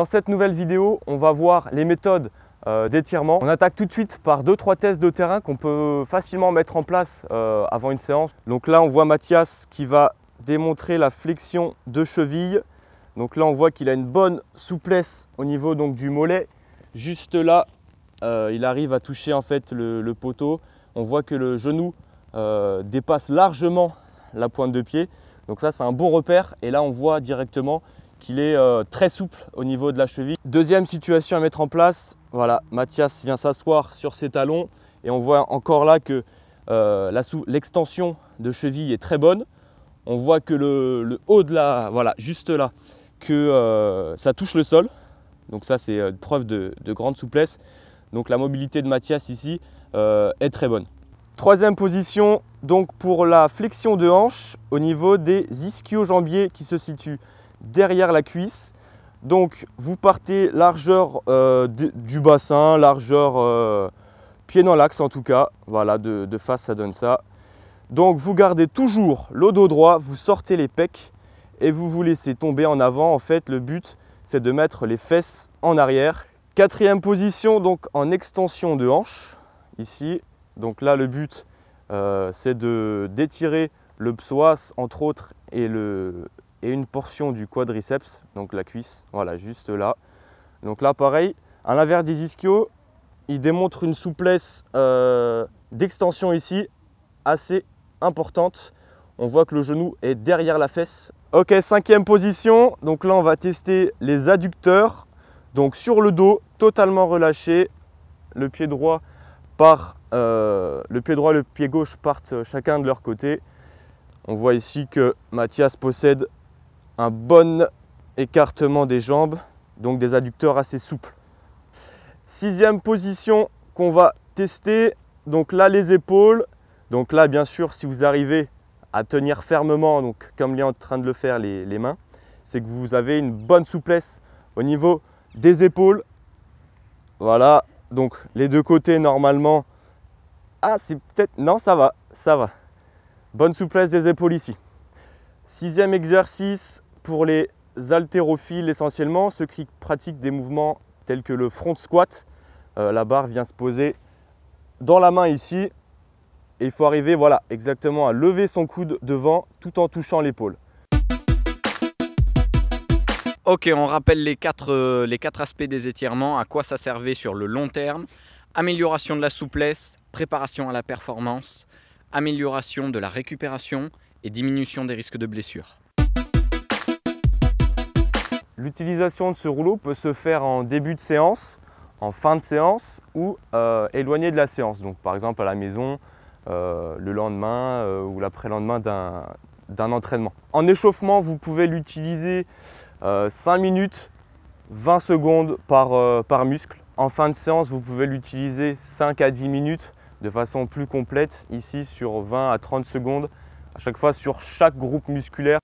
Dans cette nouvelle vidéo, on va voir les méthodes d'étirement. On attaque tout de suite par 2-3 tests de terrain qu'on peut facilement mettre en place avant une séance. Donc là, on voit Mathias qui va démontrer la flexion de cheville. Donc là, on voit qu'il a une bonne souplesse au niveau donc, du mollet. Juste là, il arrive à toucher en fait le poteau. On voit que le genou dépasse largement la pointe de pied. Donc ça, c'est un bon repère. Et là, on voit directement qu'il est très souple au niveau de la cheville. Deuxième situation à mettre en place, voilà, Mathias vient s'asseoir sur ses talons et on voit encore là que l'extension de cheville est très bonne. On voit que le haut de la, voilà, juste là, que ça touche le sol. Donc ça, c'est une preuve de grande souplesse. Donc la mobilité de Mathias ici est très bonne. Troisième position, donc pour la flexion de hanche au niveau des ischio-jambiers qui se situent derrière la cuisse. Donc vous partez largeur du bassin, largeur pied dans l'axe en tout cas. Voilà, de face ça donne ça. Donc vous gardez toujours le dos droit, vous sortez les pecs et vous vous laissez tomber en avant. En fait, le but c'est de mettre les fesses en arrière. Quatrième position, donc en extension de hanche, ici. Donc là, le but c'est d'étirer le psoas entre autres et une portion du quadriceps, donc la cuisse, voilà, juste là. Donc là, pareil, à l'inverse des ischios, il démontre une souplesse d'extension ici assez importante. On voit que le genou est derrière la fesse. Ok, cinquième position, donc là on va tester les adducteurs. Donc sur le dos, totalement relâché, le pied droit et le pied gauche partent chacun de leur côté. On voit ici que Mathias possède un bon écartement des jambes, donc des adducteurs assez souples. Sixième position qu'on va tester, donc là les épaules. Donc là bien sûr si vous arrivez à tenir fermement, donc comme il est en train de le faire les mains, c'est que vous avez une bonne souplesse au niveau des épaules. Voilà, donc les deux côtés normalement. Ah c'est peut-être, non ça va, ça va. Bonne souplesse des épaules ici. Sixième exercice pour les haltérophiles essentiellement, ceux qui pratiquent des mouvements tels que le front squat. La barre vient se poser dans la main ici. Et il faut arriver, voilà, exactement à lever son coude devant tout en touchant l'épaule. Ok, on rappelle les quatre aspects des étirements, à quoi ça servait sur le long terme. Amélioration de la souplesse, préparation à la performance, amélioration de la récupération et diminution des risques de blessures. L'utilisation de ce rouleau peut se faire en début de séance, en fin de séance ou éloigné de la séance. Donc par exemple à la maison, le lendemain ou l'après-lendemain d'un entraînement. En échauffement, vous pouvez l'utiliser 5 minutes, 20 secondes par muscle. En fin de séance, vous pouvez l'utiliser 5 à 10 minutes de façon plus complète, ici sur 20 à 30 secondes, à chaque fois sur chaque groupe musculaire.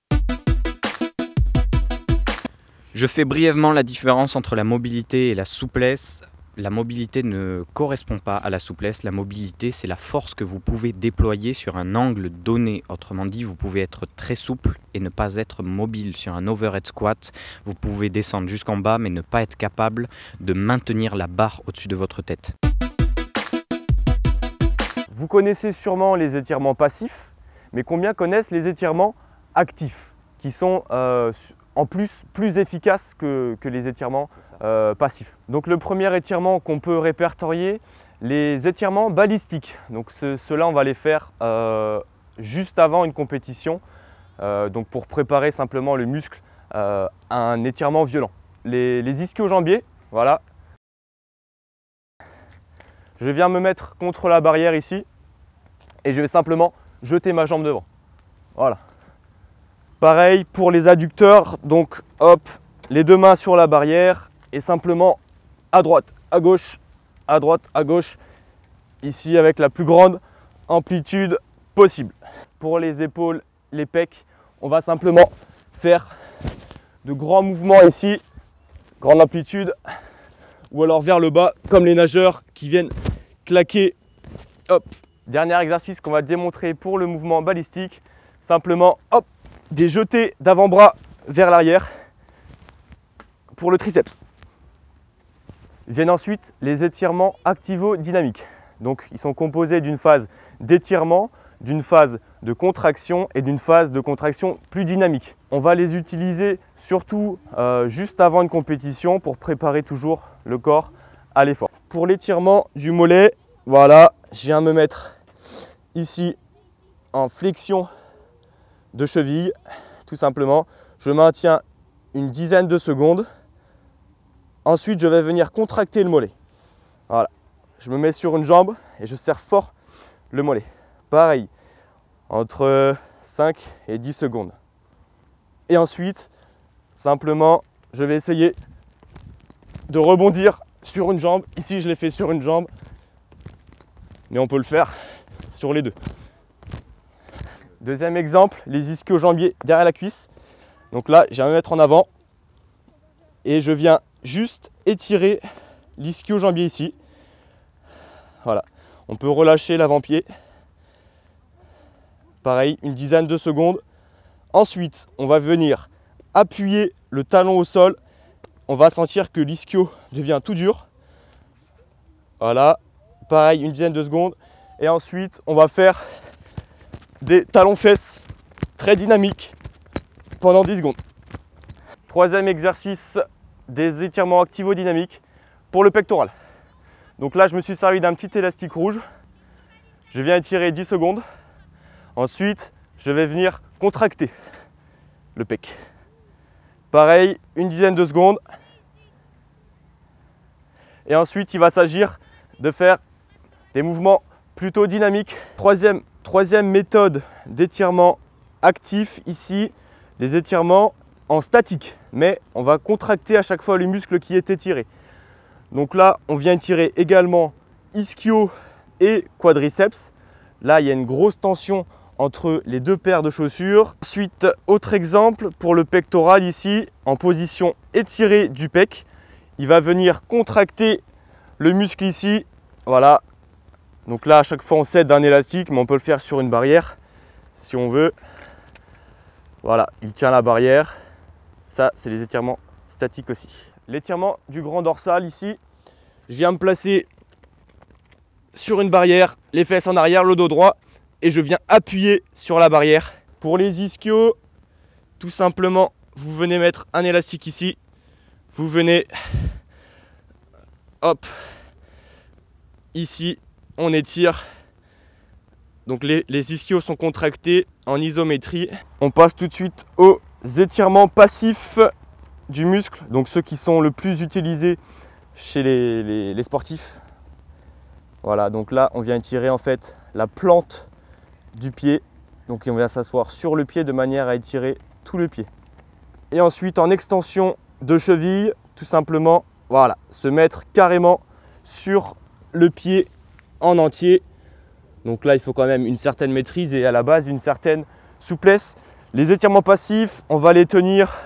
Je fais brièvement la différence entre la mobilité et la souplesse. La mobilité ne correspond pas à la souplesse. La mobilité, c'est la force que vous pouvez déployer sur un angle donné. Autrement dit, vous pouvez être très souple et ne pas être mobile. Sur un overhead squat, vous pouvez descendre jusqu'en bas, mais ne pas être capable de maintenir la barre au-dessus de votre tête. Vous connaissez sûrement les étirements passifs, mais combien connaissent les étirements actifs, qui sont en plus efficaces que les étirements passifs. Donc le premier étirement qu'on peut répertorier, les étirements balistiques. Donc ceux-là, on va les faire juste avant une compétition, donc pour préparer simplement le muscle à un étirement violent. Les ischio-jambiers, voilà. Je viens me mettre contre la barrière ici et je vais simplement jeter ma jambe devant. Voilà. Pareil pour les adducteurs, donc hop, les deux mains sur la barrière et simplement à droite, à gauche, à droite, à gauche, ici avec la plus grande amplitude possible. Pour les épaules, les pecs, on va simplement faire de grands mouvements ici, grande amplitude, ou alors vers le bas, comme les nageurs qui viennent claquer. Hop. Dernier exercice qu'on va démontrer pour le mouvement balistique, simplement hop, des jetés d'avant-bras vers l'arrière pour le triceps. Viennent ensuite les étirements activo-dynamiques. Donc ils sont composés d'une phase d'étirement, d'une phase de contraction et d'une phase de contraction plus dynamique. On va les utiliser surtout juste avant une compétition pour préparer toujours le corps à l'effort. Pour l'étirement du mollet, voilà, je viens me mettre ici en flexion de cheville, tout simplement. Je maintiens une dizaine de secondes. Ensuite, je vais venir contracter le mollet. Voilà, je me mets sur une jambe et je serre fort le mollet. Pareil, entre 5 et 10 secondes. Et ensuite, simplement, je vais essayer de rebondir sur une jambe. Ici, je l'ai fait sur une jambe, mais on peut le faire sur les deux. Deuxième exemple, les ischio-jambiers derrière la cuisse. Donc là, je vais me mettre en avant et je viens juste étirer l'ischio-jambier ici. Voilà, on peut relâcher l'avant-pied. Pareil, une dizaine de secondes. Ensuite, on va venir appuyer le talon au sol. On va sentir que l'ischio devient tout dur. Voilà, pareil, une dizaine de secondes. Et ensuite, on va faire des talons-fesses très dynamiques pendant 10 secondes. Troisième exercice, des étirements activo-dynamiques pour le pectoral. Donc là, je me suis servi d'un petit élastique rouge. Je viens étirer 10 secondes. Ensuite, je vais venir contracter le pec. Pareil, une dizaine de secondes. Et ensuite, il va s'agir de faire des mouvements plutôt dynamiques. Troisième méthode d'étirement actif ici, les étirements en statique. Mais on va contracter à chaque fois le muscle qui est étiré. Donc là, on vient étirer également ischio et quadriceps. Là, il y a une grosse tension entre les deux paires de chaussures. Ensuite, autre exemple pour le pectoral ici, en position étirée du pec. Il va venir contracter le muscle ici. Voilà. Donc là, à chaque fois, on s'aide d'un élastique, mais on peut le faire sur une barrière si on veut. Voilà, il tient la barrière. Ça, c'est les étirements statiques aussi. L'étirement du grand dorsal ici. Je viens me placer sur une barrière, les fesses en arrière, le dos droit, et je viens appuyer sur la barrière. Pour les ischios, tout simplement, vous venez mettre un élastique ici. Vous venez, hop, ici, on étire. Donc les ischios sont contractés en isométrie. On passe tout de suite aux étirements passifs du muscle, donc ceux qui sont le plus utilisés chez les sportifs. Voilà, donc là on vient étirer en fait la plante du pied. Donc on vient s'asseoir sur le pied de manière à étirer tout le pied. Et ensuite en extension de cheville, tout simplement, voilà, se mettre carrément sur le pied en entier. Donc là il faut quand même une certaine maîtrise et à la base une certaine souplesse. Les étirements passifs, on va les tenir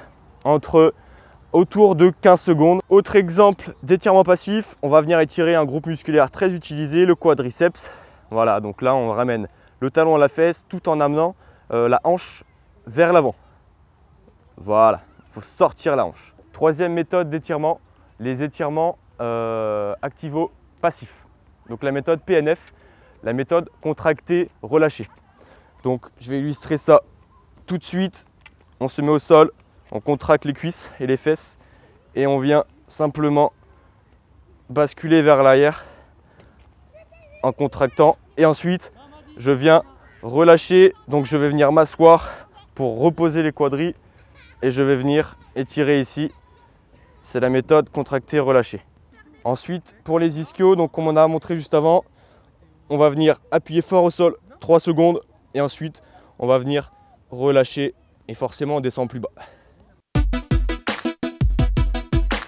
autour de 15 secondes. Autre exemple d'étirement passif, on va venir étirer un groupe musculaire très utilisé, le quadriceps. Voilà, donc là on ramène le talon à la fesse tout en amenant la hanche vers l'avant. Voilà, il faut sortir la hanche. Troisième méthode d'étirement, les étirements activo-passifs. Donc la méthode PNF, la méthode contracté-relâché. Donc je vais illustrer ça tout de suite. On se met au sol, on contracte les cuisses et les fesses et on vient simplement basculer vers l'arrière en contractant. Et ensuite, je viens relâcher. Donc je vais venir m'asseoir pour reposer les quadris et je vais venir étirer ici. C'est la méthode contracté-relâché. Ensuite, pour les ischios, donc comme on a montré juste avant, on va venir appuyer fort au sol 3 secondes et ensuite on va venir relâcher et forcément on descend plus bas.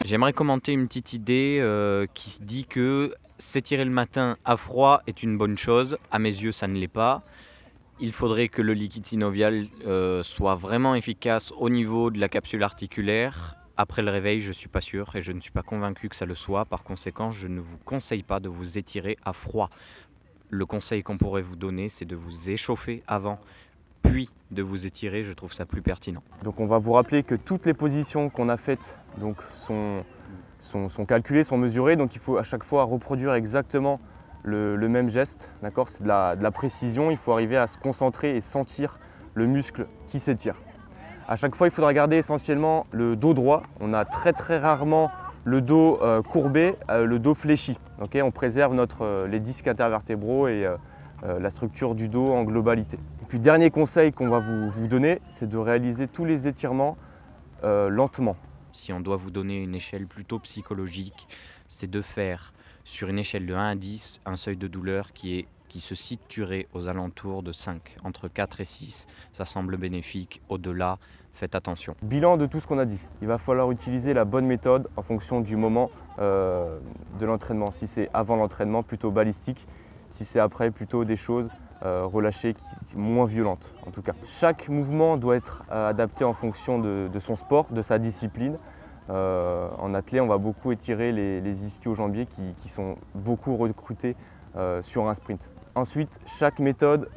J'aimerais commenter une petite idée qui dit que s'étirer le matin à froid est une bonne chose. À mes yeux, ça ne l'est pas. Il faudrait que le liquide synovial soit vraiment efficace au niveau de la capsule articulaire. Après le réveil, je ne suis pas sûr et je ne suis pas convaincu que ça le soit. Par conséquent, je ne vous conseille pas de vous étirer à froid. Le conseil qu'on pourrait vous donner, c'est de vous échauffer avant, puis de vous étirer. Je trouve ça plus pertinent. Donc on va vous rappeler que toutes les positions qu'on a faites donc, sont sont calculés, sont mesurés, donc il faut à chaque fois reproduire exactement le même geste. C'est de la précision, il faut arriver à se concentrer et sentir le muscle qui s'étire. À chaque fois, il faudra garder essentiellement le dos droit. On a très rarement le dos courbé, le dos fléchi. On préserve les disques intervertébraux et la structure du dos en globalité. Et puis dernier conseil qu'on va vous donner, c'est de réaliser tous les étirements lentement. Si on doit vous donner une échelle plutôt psychologique, c'est de faire sur une échelle de 1 à 10 un seuil de douleur qui se situerait aux alentours de 5, entre 4 et 6. Ça semble bénéfique, au-delà, faites attention. Bilan de tout ce qu'on a dit. Il va falloir utiliser la bonne méthode en fonction du moment de l'entraînement. Si c'est avant l'entraînement, plutôt balistique. Si c'est après, plutôt des choses relâchées, moins violentes en tout cas. Chaque mouvement doit être adapté en fonction de son sport, de sa discipline. En athlée, on va beaucoup étirer les ischio-jambiers qui sont beaucoup recrutés sur un sprint. Ensuite, chaque méthode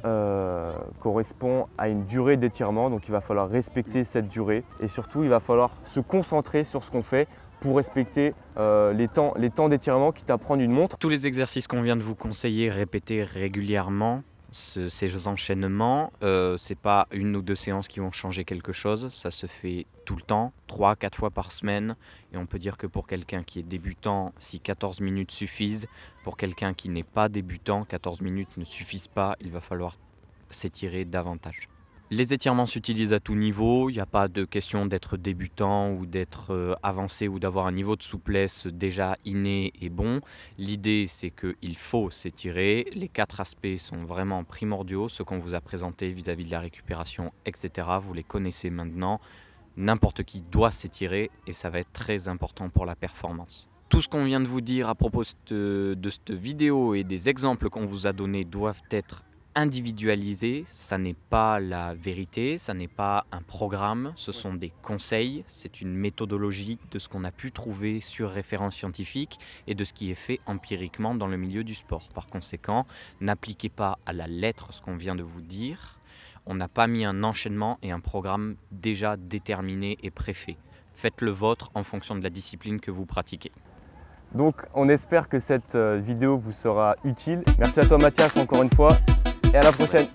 correspond à une durée d'étirement, donc il va falloir respecter cette durée et surtout il va falloir se concentrer sur ce qu'on fait pour respecter les temps d'étirement, quitte à prendre une montre. Tous les exercices qu'on vient de vous conseiller, répétez régulièrement. Ces enchaînements, c'est pas 1 ou 2 séances qui vont changer quelque chose, ça se fait tout le temps, 3-4 fois par semaine, et on peut dire que pour quelqu'un qui est débutant, si 14 minutes suffisent, pour quelqu'un qui n'est pas débutant, 14 minutes ne suffisent pas, il va falloir s'étirer davantage. Les étirements s'utilisent à tout niveau, il n'y a pas de question d'être débutant ou d'être avancé ou d'avoir un niveau de souplesse déjà inné et bon. L'idée, c'est qu'il faut s'étirer. Les 4 aspects sont vraiment primordiaux, ce qu'on vous a présenté vis-à-vis de la récupération, etc. Vous les connaissez maintenant. N'importe qui doit s'étirer et ça va être très important pour la performance. Tout ce qu'on vient de vous dire à propos de cette vidéo et des exemples qu'on vous a donnés doivent être individualisé, ça n'est pas la vérité, ça n'est pas un programme, ce sont des conseils, c'est une méthodologie de ce qu'on a pu trouver sur référence scientifique et de ce qui est fait empiriquement dans le milieu du sport. Par conséquent, n'appliquez pas à la lettre ce qu'on vient de vous dire, on n'a pas mis un enchaînement et un programme déjà déterminé et préfet. Faites le vôtre en fonction de la discipline que vous pratiquez. Donc on espère que cette vidéo vous sera utile. Merci à toi Mathias encore une fois. Et à la prochaine.